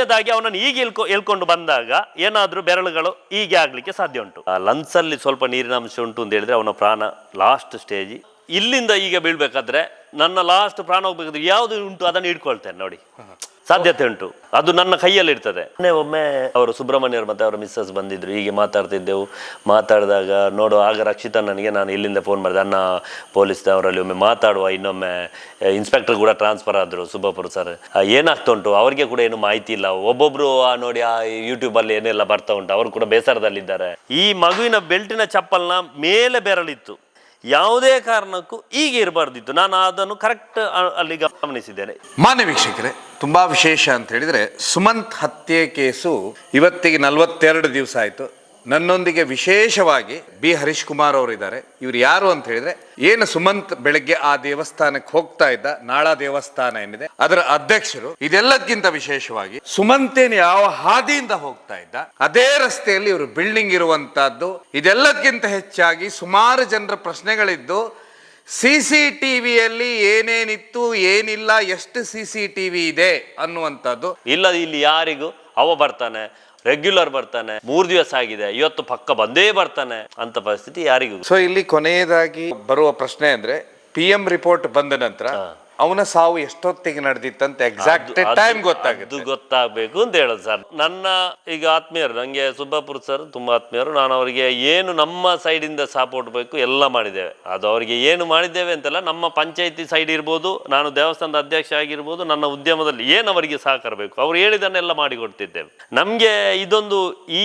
ಮೂರನೇದಾಗಿ ಅವನನ್ನು ಈಗ ಎಳ್ಕೊಂಡು ಬಂದಾಗ ಏನಾದ್ರೂ ಬೆರಳುಗಳು ಹೀಗೆ ಆಗ್ಲಿಕ್ಕೆ ಸಾಧ್ಯ ಉಂಟು. ಲಂಗ್ಸ್ ಅಲ್ಲಿ ಸ್ವಲ್ಪ ನೀರಿನ ಅಂಶ ಉಂಟು ಅಂತ ಹೇಳಿದ್ರೆ ಅವನ ಪ್ರಾಣ ಲಾಸ್ಟ್ ಸ್ಟೇಜ್. ಇಲ್ಲಿಂದ ಈಗ ಬೀಳ್ಬೇಕಾದ್ರೆ ನನ್ನ ಲಾಸ್ಟ್ ಪ್ರಾಣ ಹೋಗ್ಬೇಕಾದ್ರೆ ಯಾವ್ದು ಉಂಟು ಅದನ್ನು ಇಟ್ಕೊಳ್ತೇನೆ ನೋಡಿ, ಸಾಧ್ಯತೆ ಉಂಟು, ಅದು ನನ್ನ ಕೈಯಲ್ಲಿ ಇರ್ತದೆ. ಒಮ್ಮೆ ಅವರು ಸುಬ್ರಹ್ಮಣ್ಯರು ಮತ್ತೆ ಅವರ ಮಿಸ್ಸಸ್ ಬಂದಿದ್ರು, ಹೀಗೆ ಮಾತಾಡ್ತಿದ್ದೆವು. ಮಾತಾಡಿದಾಗ ನೋಡು, ಆಗ ರಕ್ಷಿತಾ ನನಗೆ, ನಾನು ಇಲ್ಲಿಂದ ಫೋನ್ ಮಾಡಿದೆ, ಅನ್ನ ಪೊಲೀಸ್ನವರಲ್ಲಿ ಒಮ್ಮೆ ಮಾತಾಡುವ, ಇನ್ನೊಮ್ಮೆ ಇನ್ಸ್ಪೆಕ್ಟರ್ ಕೂಡ ಟ್ರಾನ್ಸ್ಫರ್ ಆದರು ಸುಬ್ಬಪುರ ಸರ್, ಏನಾಗ್ತಾ ಉಂಟು ಅವರಿಗೆ ಕೂಡ ಏನು ಮಾಹಿತಿ ಇಲ್ಲ. ಒಬ್ಬೊಬ್ರು ನೋಡಿ ಆ ಯೂಟ್ಯೂಬಲ್ಲಿ ಏನೆಲ್ಲ ಬರ್ತಾ ಉಂಟು, ಅವರು ಕೂಡ ಬೇಸರದಲ್ಲಿದ್ದಾರೆ. ಈ ಮಗುವಿನ ಬೆಲ್ಟಿನ ಚಪ್ಪಲ್ನ ಮೇಲೆ ಬೆರಳಿತ್ತು, ಯಾವುದೇ ಕಾರಣಕ್ಕೂ ಈಗ ಇರಬಾರ್ದಿತ್ತು. ನಾನು ಅದನ್ನು ಕರೆಕ್ಟ್ ಅಲ್ಲಿ ಗಮನಿಸಿದ್ದೇನೆ. ಮಾನ್ಯ ವೀಕ್ಷಕರೇ, ತುಂಬಾ ವಿಶೇಷ ಅಂತ ಹೇಳಿದ್ರೆ, ಸುಮಂತ್ ಹತ್ಯೆ ಕೇಸು ಇವತ್ತಿಗೆ 42 ದಿವಸ ಆಯಿತು. ನನ್ನೊಂದಿಗೆ ವಿಶೇಷವಾಗಿ ಬಿ ಹರೀಶ್ ಕುಮಾರ್ ಅವರು ಇದ್ದಾರೆ. ಇವ್ರು ಯಾರು ಅಂತ ಹೇಳಿದ್ರೆ, ಏನು ಸುಮಂತ್ ಬೆಳಗ್ಗೆ ಆ ದೇವಸ್ಥಾನಕ್ಕೆ ಹೋಗ್ತಾ ಇದ್ದ, ನಾಳ ದೇವಸ್ಥಾನ ಏನಿದೆ ಅದರ ಅಧ್ಯಕ್ಷರು. ಇದೆಲ್ಲದಕ್ಕಿಂತ ವಿಶೇಷವಾಗಿ ಸುಮಂತೇನು ಯಾವ ಹಾದಿಯಿಂದ ಹೋಗ್ತಾ ಇದ್ದ ಅದೇ ರಸ್ತೆಯಲ್ಲಿ ಇವರು ಬಿಲ್ಡಿಂಗ್ ಇರುವಂತಹದ್ದು. ಇದೆಲ್ಲದಕ್ಕಿಂತ ಹೆಚ್ಚಾಗಿ ಸುಮಾರು ಜನರ ಪ್ರಶ್ನೆಗಳಿದ್ದು, CCTVಯಲ್ಲಿ ಏನೇನಿತ್ತು ಏನಿಲ್ಲ, ಎಷ್ಟು CCTV ಇದೆ ಅನ್ನುವಂಥದ್ದು. ಇಲ್ಲ, ಇಲ್ಲಿ ಯಾರಿಗೂ ಅವ ಬರ್ತಾನೆ, ರೆಗ್ಯುಲರ್ ಬರ್ತಾನೆ, 3 ದಿವಸ ಆಗಿದೆ, ಇವತ್ತು ಪಕ್ಕ ಬಂದೇ ಬರ್ತಾನೆ ಅಂತ ಪರಿಸ್ಥಿತಿ ಯಾರಿಗೂ. ಸೊ ಇಲ್ಲಿ ಕೊನೆಯದಾಗಿ ಬರುವ ಪ್ರಶ್ನೆ ಅಂದ್ರೆ, PM ರಿಪೋರ್ಟ್ ಬಂದ ನಂತರ ಅವನ ಸಾವು ಎಷ್ಟೊತ್ತಿಗೆ ನಡೆದಿತ್ತಂತ ಎಕ್ಸಾಕ್ಟ್ ಟೈಮ್ ಗೊತ್ತಾಗಬೇಕು ಅಂತ ಹೇಳೋದು ಸರ್. ನನ್ನ ಈಗ ಆತ್ಮೀಯರು, ನಂಗೆ ಸುಬ್ಬಪುರ ಸರ್ ತುಂಬಾ ಆತ್ಮೀಯರು. ನಾನು ಅವರಿಗೆ ಏನು ನಮ್ಮ ಸೈಡ್ ಇಂದ ಸಪೋರ್ಟ್ ಬೇಕು ಎಲ್ಲ ಮಾಡಿದ್ದೇವೆ. ಅದು ಅವರಿಗೆ ಏನು ಮಾಡಿದ್ದೇವೆ ಅಂತಲ್ಲ, ನಮ್ಮ ಪಂಚಾಯತಿ ಸೈಡ್ ಇರ್ಬೋದು, ನಾನು ದೇವಸ್ಥಾನದ ಅಧ್ಯಕ್ಷ ಆಗಿರ್ಬೋದು, ನನ್ನ ಉದ್ಯಮದಲ್ಲಿ ಏನು ಅವರಿಗೆ ಸಹಕಾರ ಬೇಕು ಅವ್ರು ಹೇಳಿದನ್ನೆಲ್ಲ ಮಾಡಿಕೊಡ್ತಿದ್ದೇವೆ. ನಮ್ಗೆ ಇದೊಂದು ಈ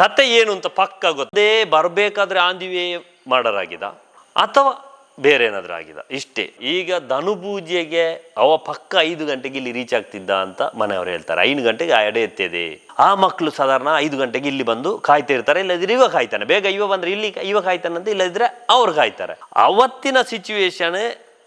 ಕತೆ ಏನು ಅಂತ ಪಕ್ಕ ಗೊತ್ತೇ. ಬರಬೇಕಾದ್ರೆ ಆಂದಿವೇ ಮಾಡರಾಗಿದ ಅಥವಾ ಬೇರೆ ಏನಾದ್ರೂ ಆಗಿದೆ ಇಷ್ಟೇ. ಈಗ ಧನುಪೂಜೆಗೆ ಅವ ಪಕ್ಕ 5 ಗಂಟೆಗೆ ಇಲ್ಲಿ ರೀಚ್ ಆಗ್ತಿದ್ದ ಅಂತ ಮನೆಯವರು ಹೇಳ್ತಾರೆ. 5 ಗಂಟೆಗೆ ಎಡೆ ಎತ್ತಿದೆ. ಆ ಮಕ್ಕಳು ಸಾಧಾರಣ 5 ಗಂಟೆಗೆ ಇಲ್ಲಿ ಬಂದು ಕಾಯ್ತಾ ಇರ್ತಾರೆ. ಇಲ್ಲದಿದ್ರೆ ಇವ ಕಾಯ್ತಾನೆ, ಬೇಗ ಇವ ಬಂದ್ರೆ ಇಲ್ಲಿ ಇವ ಕಾಯ್ತಾನಂತ, ಇಲ್ಲದಿದ್ರೆ ಅವ್ರು ಕಾಯ್ತಾರೆ. ಅವತ್ತಿನ ಸಿಚುವೇಶನ್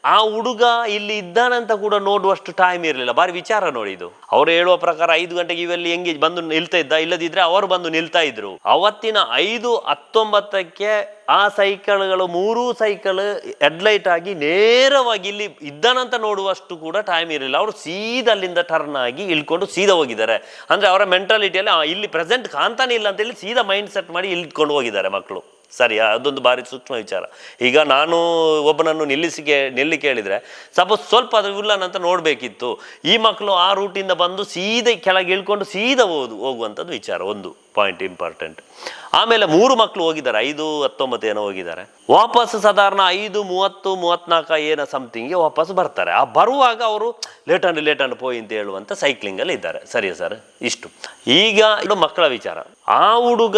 ಆ ಹುಡುಗ ಇಲ್ಲಿ ಇದ್ದಾನಂತ ಕೂಡ ನೋಡುವಷ್ಟು ಟೈಮ್ ಇರಲಿಲ್ಲ. ಬಾರಿ ವಿಚಾರ ನೋಡಿ ಇದು. ಅವ್ರು ಹೇಳುವ ಪ್ರಕಾರ 5 ಗಂಟೆಗೆ ಇವೆಲ್ಲಿ ಹೆಂಗೆ ಬಂದು ನಿಲ್ತಾ ಇದ್ದ, ಇಲ್ಲದಿದ್ರೆ ಅವರು ಬಂದು ನಿಲ್ತಾ ಇದ್ರು. ಅವತ್ತಿನ 5:19ಕ್ಕೆ ಆ ಸೈಕಲ್ಗಳು 3 ಸೈಕಲ್ ಹೆಡ್ಲೈಟ್ ಆಗಿ ನೇರವಾಗಿ ಇಲ್ಲಿ ಇದ್ದಾನಂತ ನೋಡುವಷ್ಟು ಕೂಡ ಟೈಮ್ ಇರಲಿಲ್ಲ. ಅವರು ಸೀದಾ ಅಲ್ಲಿಂದ ಟರ್ನ್ ಆಗಿ ಇಳ್ಕೊಂಡು ಸೀದಾ ಹೋಗಿದ್ದಾರೆ. ಅಂದ್ರೆ ಅವರ ಮೆಂಟಾಲಿಟಿಯಲ್ಲಿ ಇಲ್ಲಿ ಪ್ರೆಸೆಂಟ್ ಕಾಣ್ತಾನೆ ಇಲ್ಲ ಅಂತ ಹೇಳಿ ಸೀದಾ ಮೈಂಡ್ ಸೆಟ್ ಮಾಡಿ ಇಳ್ಕೊಂಡು ಹೋಗಿದ್ದಾರೆ ಮಕ್ಕಳು. ಸರಿ, ಅದೊಂದು ಭಾರಿ ಸೂಕ್ಷ್ಮ ವಿಚಾರ. ಈಗ ನಾನು ಒಬ್ಬನನ್ನು ನಿಲ್ಲಿ ಕೇಳಿದರೆ ಸಪೋಸ್ ಸ್ವಲ್ಪ ಅದು ಇಲ್ಲನಂತ ನೋಡಬೇಕಿತ್ತು. ಈ ಮಕ್ಕಳು ಆ ರೂಟಿಂದ ಬಂದು ಸೀದಾ ಕೆಳಗೆ ಇಳ್ಕೊಂಡು ಸೀದಾ ಹೋಗುವಂಥದ್ದು ವಿಚಾರ, ಒಂದು ಪಾಯಿಂಟ್ ಇಂಪಾರ್ಟೆಂಟ್. ಆಮೇಲೆ 3 ಮಕ್ಕಳು ಹೋಗಿದ್ದಾರೆ, 5:19 ಏನೋ ಹೋಗಿದ್ದಾರೆ. ವಾಪಸ್ ಸಾಧಾರಣ 5:30-34 ಏನೋ ಸಮಥಿಂಗ್ಗೆ ವಾಪಸ್ ಬರ್ತಾರೆ. ಆ ಬರುವಾಗ ಅವರು ಲೇಟ್ ಅಂಡ್ ಪೋಯ್ ಅಂತ ಹೇಳುವಂಥ ಸೈಕ್ಲಿಂಗಲ್ಲಿ ಇದ್ದಾರೆ. ಸರಿಯಾ ಸರ್? ಇಷ್ಟು. ಈಗ ಇದು ಮಕ್ಕಳ ವಿಚಾರ. ಆ ಹುಡುಗ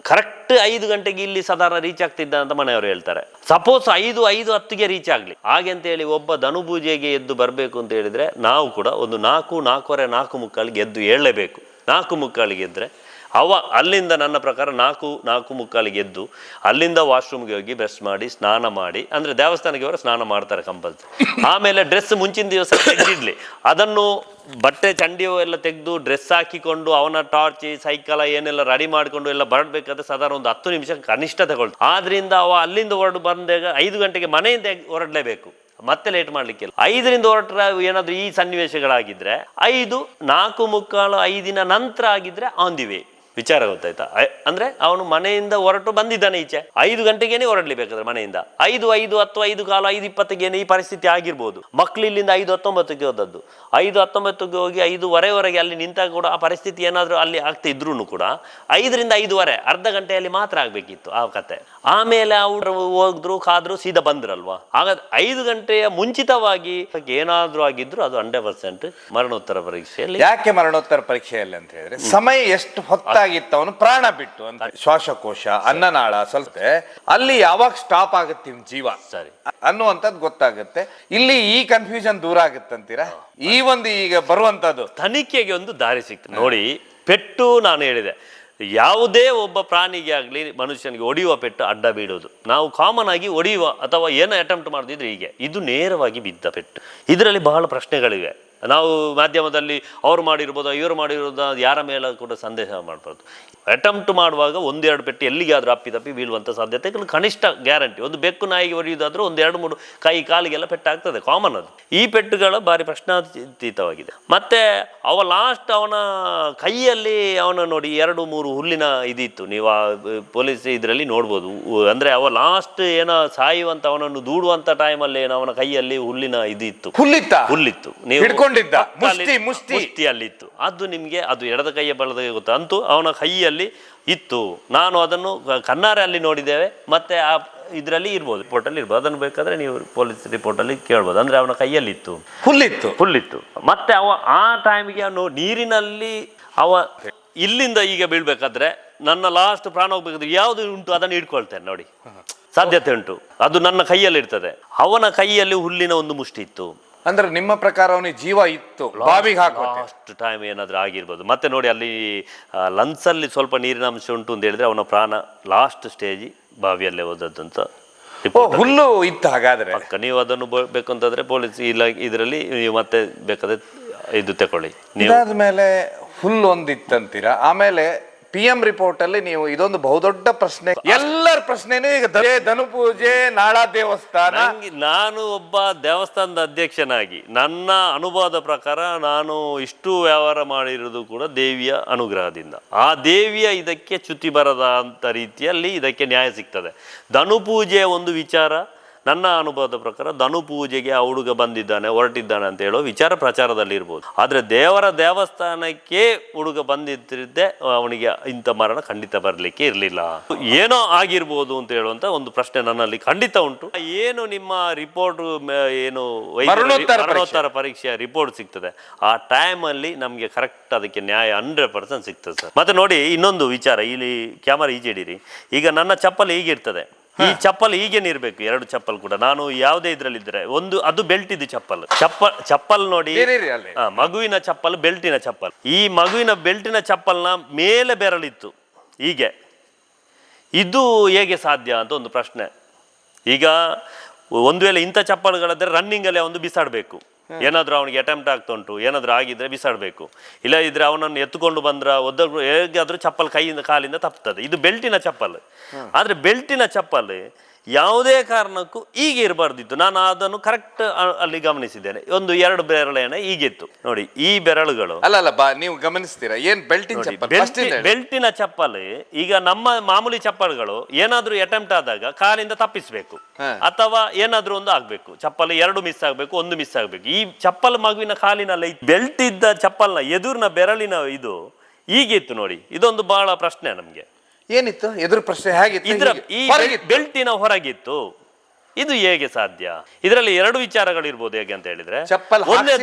ಕರೆಕ್ಟ್ 5 ಗಂಟೆಗೆ ಇಲ್ಲಿ ಸಾಧಾರಣ ರೀಚ್ ಆಗ್ತಿದ್ದ ಅಂತ ಮನೆಯವರು ಹೇಳ್ತಾರೆ. ಸಪೋಸ್ 5:10ಗೆ ರೀಚ್ ಆಗಲಿ ಹಾಗೆ ಅಂತ ಹೇಳಿ ಒಬ್ಬ ಧನುಪೂಜೆಗೆ ಎದ್ದು ಬರಬೇಕು ಅಂತ ಹೇಳಿದ್ರೆ ನಾವು ಕೂಡ ಒಂದು 4:15 4:45ಗೆ ಎದ್ದು ಏಳಲೇಬೇಕು. 4:45ಗೆ ಎದ್ರೆ ಅವ ಅಲ್ಲಿಂದ ನನ್ನ ಪ್ರಕಾರ 4:45ಗೆ ಎದ್ದು ಅಲ್ಲಿಂದ ವಾಶ್ರೂಮ್ಗೆ ಹೋಗಿ ಬ್ರಷ್ ಮಾಡಿ ಸ್ನಾನ ಮಾಡಿ, ಅಂದರೆ ದೇವಸ್ಥಾನಕ್ಕೆ ಅವರು ಸ್ನಾನ ಮಾಡ್ತಾರೆ ಕಂಪಲ್ಸರಿ. ಆಮೇಲೆ ಡ್ರೆಸ್ ಮುಂಚಿನ ದಿವಸ ತೆಗೆದಿಡ್ಲಿ, ಅದನ್ನು ಬಟ್ಟೆ ಚಂಡಿಯೋ ಎಲ್ಲ ತೆಗೆದು ಡ್ರೆಸ್ ಹಾಕಿಕೊಂಡು ಅವನ ಟಾರ್ಚ್ ಸೈಕಲ್ ಏನೆಲ್ಲ ರೆಡಿ ಮಾಡಿಕೊಂಡು ಎಲ್ಲ ಬರಬೇಕಾದ್ರೆ ಸಾಧಾರಣ ಒಂದು 10 ನಿಮಿಷ ಕನಿಷ್ಠ ತಗೊಳ್ತು. ಆದ್ರಿಂದ ಅವ ಅಲ್ಲಿಂದ ಹೊರಡು ಬಂದಾಗ 5 ಗಂಟೆಗೆ ಮನೆಯಿಂದ ಹೊರಡಲೇಬೇಕು, ಮತ್ತೆ ಲೇಟ್ ಮಾಡ್ಲಿಕ್ಕಿಲ್ಲ. 5ರಿಂದ ಹೊರಟ್ರೆ ಏನಾದ್ರು ಈ ಸನ್ನಿವೇಶಗಳಾಗಿದ್ರೆ 5, 4:45, 5 ನಂತರ ಆಗಿದ್ರೆ ಆನ್ ದಿ ವೇ. ವಿಚಾರ ಗೊತ್ತಾಯ್ತಾ? ಅಂದ್ರೆ ಅವನು ಮನೆಯಿಂದ ಹೊರಟು ಬಂದಿದ್ದಾನೆ ಈಚೆ, 5 ಗಂಟೆಗೇನೆ ಹೊರಡ್ಲಿ ಬೇಕಾದ್ರೆ ಮನೆಯಿಂದ. 5:05 ಅಥವಾ 5:15, 5:20ಗೆ ಈ ಪರಿಸ್ಥಿತಿ ಆಗಿರ್ಬೋದು. ಮಕ್ಳು ಇಲ್ಲಿಂದ 5:19ಗೆ ಹೋದದ್ದು, 5:19ಗೆ ಹೋಗಿ 5:15 ಅಲ್ಲಿ ನಿಂತಾಗ ಕೂಡ ಆ ಪರಿಸ್ಥಿತಿ ಏನಾದ್ರು ಅಲ್ಲಿ ಆಗ್ತಾ ಇದ್ರು ಕೂಡ 5ರಿಂದ 5:15 ಅರ್ಧ ಗಂಟೆಯಲ್ಲಿ ಮಾತ್ರ ಆಗ್ಬೇಕಿತ್ತು ಆ ಕತೆ. ಆಮೇಲೆ ಅವ್ರು ಹೋದ್ರು ಕಾದ್ರು ಸೀದಾ ಬಂದ್ರಲ್ವಾ. ಹಾಗಾದ್ರೆ 5 ಗಂಟೆಯ ಮುಂಚಿತವಾಗಿ ಏನಾದ್ರೂ ಆಗಿದ್ರು ಅದು 100% ಮರಣೋತ್ತರ ಪರೀಕ್ಷೆಯಲ್ಲಿ. ಯಾಕೆ ಮರಣೋತ್ತರ ಪರೀಕ್ಷೆಯಲ್ಲಿ ಅಂತ ಹೇಳಿದ್ರೆ, ಸಮಯ ಎಷ್ಟು ಹೊತ್ತಾಗಿತ್ತು ಅವನು ಪ್ರಾಣ ಬಿಟ್ಟು ಅಂತ, ಶ್ವಾಸಕೋಶ ಅನ್ನನಾಳ ಸ್ವಲ್ಪ ಅಲ್ಲಿ ಯಾವಾಗ ಸ್ಟಾಪ್ ಆಗುತ್ತೆ ಜೀವ ಸರಿ ಅನ್ನುವಂಥದ್ದು ಗೊತ್ತಾಗುತ್ತೆ. ಇಲ್ಲಿ ಈ ಕನ್ಫ್ಯೂಷನ್ ದೂರ ಆಗುತ್ತಂತೀರಾ? ಈ ಒಂದು ಈಗ ಬರುವಂತದ್ದು ತನಿಖೆಗೆ ಒಂದು ದಾರಿ ಸಿಗ್ತದೆ ನೋಡಿ. ಪೆಟ್ಟು ನಾನು ಹೇಳಿದೆ, ಯಾವುದೇ ಒಬ್ಬ ಪ್ರಾಣಿಗೆ ಆಗಲಿ ಮನುಷ್ಯನಿಗೆ ಹೊಡೆಯುವ ಪೆಟ್ಟು ಅಡ್ಡ ಬೀಳೋದು. ನಾವು ಕಾಮನ್ ಆಗಿ ಹೊಡೆಯುವ ಅಥವಾ ಏನೋ ಅಟೆಂಪ್ಟ್ ಮಾಡಿದ್ರೆ ಹೀಗೆ, ಇದು ನೇರವಾಗಿ ಬಿದ್ದ ಪೆಟ್ಟು. ಇದರಲ್ಲಿ ಬಹಳ ಪ್ರಶ್ನೆಗಳಿವೆ. ನಾವು ಮಾಧ್ಯಮದಲ್ಲಿ ಅವ್ರು ಮಾಡಿರ್ಬೋದು ಇವರು ಮಾಡಿರೋದು ಯಾರ ಮೇಲೆ ಕೂಡ ಸಂದೇಹ ಮಾಡಬಾರ್ದು. ಅಟೆಂಪ್ಟ್ ಮಾಡುವಾಗ ಒಂದೆರಡು ಪೆಟ್ಟು ಎಲ್ಲಿಗಾದ್ರೂ ಅಪ್ಪಿ ಬೀಳುವಂಥ ಸಾಧ್ಯತೆಗಳು ಕನಿಷ್ಠ ಗ್ಯಾರಂಟಿ. ಒಂದು ಬೆಕ್ಕು ನಾಯಿಗೆ ಹೊಡೆಯುವುದಾದ್ರೂ ಒಂದು 2-3 ಕೈ ಕಾಲಿಗೆಲ್ಲ ಪೆಟ್ಟಾಗ್ತದೆ, ಕಾಮನ್ ಅದು. ಈ ಪೆಟ್ಟುಗಳು ಭಾರಿ ಪ್ರಶ್ನಾತೀತವಾಗಿದೆ. ಮತ್ತೆ ಲಾಸ್ಟ್ ಅವನ ಕೈಯಲ್ಲಿ ಅವನ ನೋಡಿ 2-3 ಹುಲ್ಲಿನ ಇದಿತ್ತು, ನೀವು ಆ ಪೊಲೀಸ್ ಇದರಲ್ಲಿ ನೋಡ್ಬೋದು. ಅಂದರೆ ಲಾಸ್ಟ್ ಏನೋ ಸಾಯುವಂತ ಅವನನ್ನು ದೂಡುವಂಥ ಟೈಮಲ್ಲಿ ಏನೋ ಅವನ ಕೈಯಲ್ಲಿ ಹುಲ್ಲಿನ ಇದಿತ್ತು, ಹುಲ್ಲಿತ್ತು, ನೀವು ಮುಷ್ಟಿ ಅಲ್ಲಿತ್ತು. ಅದು ನಿಮಗೆ ಅದು ಎಡದ ಕೈಯ ಬಲದ ಕೈ ಗೊತ್ತಾ, ಅಂತೂ ಅವನ ಕೈಯಲ್ಲಿ ಇತ್ತು. ನಾನು ಅದನ್ನು ಕಣ್ಣಾರೆ ಅಲ್ಲಿ ನೋಡಿದ್ದೇವೆ. ಮತ್ತೆ ಆ ಇದರಲ್ಲಿ ಇರ್ಬೋದು, ರಿಪೋರ್ಟಲ್ಲಿ ಇರ್ಬೋದು, ಅದನ್ನು ಬೇಕಾದ್ರೆ ನೀವು ಪೊಲೀಸ್ ರಿಪೋರ್ಟಲ್ಲಿ ಕೇಳ್ಬೋದು. ಅಂದರೆ ಅವನ ಕೈಯಲ್ಲಿ ಇತ್ತು, ಹುಲ್ಲಿತ್ತು. ಮತ್ತೆ ಆ ಟೈಮಿಗೆ ಅವನು ನೀರಿನಲ್ಲಿ ಇಲ್ಲಿಂದ ಈಗ ಬೀಳ್ಬೇಕಾದ್ರೆ ನನ್ನ ಲಾಸ್ಟ್ ಪ್ರಾಣ ಹೋಗ್ಬೇಕಾದ್ರೆ ಯಾವುದು ಉಂಟು ಅದನ್ನು ಹಿಡ್ಕೊಳ್ತೇನೆ ನೋಡಿ, ಸಾಧ್ಯತೆ ಉಂಟು. ಅದು ನನ್ನ ಕೈಯಲ್ಲಿ ಇರ್ತದೆ. ಅವನ ಕೈಯಲ್ಲಿ ಹುಲ್ಲಿನ ಒಂದು ಮುಷ್ಟಿ ಇತ್ತು. ಅಂದ್ರೆ ನಿಮ್ಮ ಪ್ರಕಾರ ಅವನಿಗೆ ಜೀವ ಇತ್ತು, ಲಾಸ್ಟ್ ಟೈಮ್ ಏನಾದ್ರೂ ಆಗಿರ್ಬೋದು. ಮತ್ತೆ ನೋಡಿ ಅಲ್ಲಿ ಲಂಗ್ಸಲ್ಲಿ ಸ್ವಲ್ಪ ನೀರಿನ ಅಂಶ ಉಂಟು ಅಂತ ಹೇಳಿದ್ರೆ ಅವನ ಪ್ರಾಣ ಲಾಸ್ಟ್ ಸ್ಟೇಜ್ ಬಾವಿಯಲ್ಲೇ ಹೋದದ್ದಂತ ಹುಲ್ಲು ಇತ್ತು. ಹಾಗಾದ್ರೆ ಪಕ್ಕ ನೀವು ಅದನ್ನು ಬೇಕಂತಂದ್ರೆ ಪೊಲೀಸ್ ಇದರಲ್ಲಿ ನೀವು ಮತ್ತೆ ಬೇಕಾದ್ರೆ ಇದು ತಗೊಳ್ಳಿ. ಮೇಲೆ ಹುಲ್ಲು ಒಂದಿತ್ತಂತೀರಾ. ಆಮೇಲೆ PM ರಿಪೋರ್ಟ್ ಅಲ್ಲಿ ನೀವು ಇದೊಂದು ಬಹುದೊಡ್ಡ ಪ್ರಶ್ನೆ, ಎಲ್ಲರ ಪ್ರಶ್ನೆನೂ ಈಗ ಧನು ಪೂಜೆ, ನಾಳ ದೇವಸ್ಥಾನ. ನಾನು ಒಬ್ಬ ದೇವಸ್ಥಾನದ ಅಧ್ಯಕ್ಷನಾಗಿ ನನ್ನ ಅನುಭವದ ಪ್ರಕಾರ ನಾನು ಇಷ್ಟು ವ್ಯವಹಾರ ಮಾಡಿರೋದು ಕೂಡ ದೇವಿಯ ಅನುಗ್ರಹದಿಂದ. ಆ ದೇವಿಯ ಇದಕ್ಕೆ ಚ್ಯುತಿ ಬರದಂಥ ರೀತಿಯಲ್ಲಿ ಇದಕ್ಕೆ ನ್ಯಾಯ ಸಿಗ್ತದೆ. ಧನು ಪೂಜೆಯ ಒಂದು ವಿಚಾರ ನನ್ನ ಅನುಭವದ ಪ್ರಕಾರ ಧನು ಪೂಜೆಗೆ ಆ ಹುಡುಗ ಬಂದಿದ್ದಾನೆ, ಹೊರಟಿದ್ದಾನೆ ಅಂತ ಹೇಳೋ ವಿಚಾರ ಪ್ರಚಾರದಲ್ಲಿ ಇರ್ಬೋದು. ಆದರೆ ದೇವರ ದೇವಸ್ಥಾನಕ್ಕೆ ಹುಡುಗ ಬಂದಿದ್ದಿದ್ದೆ ಅವನಿಗೆ ಇಂಥ ಮರಣ ಖಂಡಿತ ಬರಲಿಕ್ಕೆ ಇರಲಿಲ್ಲ. ಏನೋ ಆಗಿರ್ಬೋದು ಅಂತ ಹೇಳುವಂಥ ಒಂದು ಪ್ರಶ್ನೆ ನನ್ನಲ್ಲಿ ಖಂಡಿತ ಉಂಟು. ಏನು ನಿಮ್ಮ ರಿಪೋರ್ಟ್ ಏನು ಮರಣೋತ್ತರ ಪರೀಕ್ಷೆಯ ರಿಪೋರ್ಟ್ ಸಿಗ್ತದೆ, ಆ ಟೈಮಲ್ಲಿ ನಮಗೆ ಕರೆಕ್ಟ್ ಅದಕ್ಕೆ ನ್ಯಾಯ 100% ಸಿಗ್ತದೆ ಸರ್. ಮತ್ತೆ ನೋಡಿ ಇನ್ನೊಂದು ವಿಚಾರ, ಇಲ್ಲಿ ಕ್ಯಾಮರಾ ಈಜಿಡಿರಿ. ಈಗ ನನ್ನ ಚಪ್ಪಲ್ ಹೀಗಿರ್ತದೆ, ಈ ಚಪ್ಪಲ್ ಹೀಗೇನೆ ಇರಬೇಕು. 2 ಚಪ್ಪಲ್ ಕೂಡ ನಾನು ಯಾವುದೇ ಇದ್ರಲ್ಲಿದ್ದರೆ ಒಂದು ಅದು ಬೆಲ್ಟ್ ಇದು ಚಪ್ಪಲ್ ನೋಡಿ, ಮಗುವಿನ ಚಪ್ಪಲ್, ಬೆಲ್ಟಿನ ಚಪ್ಪಲ್. ಈ ಮಗುವಿನ ಬೆಲ್ಟಿನ ಚಪ್ಪಲ್ನ ಮೇಲೆ ಬೆರಳಿತ್ತು ಹೀಗೆ. ಇದು ಹೇಗೆ ಸಾಧ್ಯ ಅಂತ ಒಂದು ಪ್ರಶ್ನೆ. ಈಗ ಒಂದು ವೇಳೆ ಇಂಥ ಚಪ್ಪಲ್ಗಳಾದ್ರೆ ರನ್ನಿಂಗಲ್ಲೇ ಒಂದು ಬಿಸಾಡಬೇಕು. ಏನಾದರೂ ಅವನಿಗೆ ಅಟೆಂಪ್ಟ್ ಆಗ್ತಾ ಉಂಟು, ಏನಾದರೂ ಆಗಿದ್ರೆ ಬಿಸಾಡಬೇಕು. ಇಲ್ಲ ಇದ್ರೆ ಅವನನ್ನು ಎತ್ತುಕೊಂಡು ಬಂದ್ರ ಹೇಗಾದ್ರೂ ಚಪ್ಪಲ್ ಕೈಯಿಂದ ಕಾಲಿಂದ ತಪ್ತದೆ. ಇದು ಬೆಲ್ಟಿನ ಚಪ್ಪಲ್. ಆದರೆ ಬೆಲ್ಟಿನ ಚಪ್ಪಲ್ ಯಾವುದೇ ಕಾರಣಕ್ಕೂ ಈಗ ಇರಬಾರ್ದಿತ್ತು. ನಾನು ಅದನ್ನು ಕರೆಕ್ಟ್ ಅಲ್ಲಿ ಗಮನಿಸಿದ್ದೇನೆ. ಒಂದು 2 ಬೆರಳೇನೆ ಈಗಿತ್ತು ನೋಡಿ, ಈ ಬೆರಳುಗಳು ನೀವು ಗಮನಿಸ್ತೀರಾ ಏನ್ ಬೆಲ್ಟಿನ ಚಪ್ಪಲ್. ಈಗ ನಮ್ಮ ಮಾಮೂಲಿ ಚಪ್ಪಲ್ಗಳು ಏನಾದ್ರೂ ಅಟೆಂಪ್ಟ್ ಆದಾಗ ಕಾಲಿಂದ ತಪ್ಪಿಸ್ಬೇಕು, ಅಥವಾ ಏನಾದ್ರೂ ಒಂದು ಆಗ್ಬೇಕು. ಚಪ್ಪಲ್ 2 ಮಿಸ್ ಆಗ್ಬೇಕು, 1 ಮಿಸ್ ಆಗ್ಬೇಕು. ಈ ಚಪ್ಪಲ್ ಮಗುವಿನ ಕಾಲಿನಲ್ಲಿ ಬೆಲ್ಟ್ ಇದ್ದ ಚಪ್ಪಲ್ನ ಎದುರಿನ ಬೆರಳಿನ ಇದು ಈಗಿತ್ತು ನೋಡಿ. ಇದೊಂದು ಬಹಳ ಪ್ರಶ್ನೆ ನಮ್ಗೆ. ಏನಿತ್ತು ಎದುರು ಪ್ರಶ್ನೆ? ಹೇಗಿತ್ತು? ಬೆಲ್ಟಿನ ಹೊರಗಿತ್ತು. ಇದು ಹೇಗೆ ಸಾಧ್ಯ? ಇದರಲ್ಲಿ 2 ವಿಚಾರಗಳಿರ್ಬೋದು. ಹೇಗೆ ಅಂತ ಹೇಳಿದ್ರೆ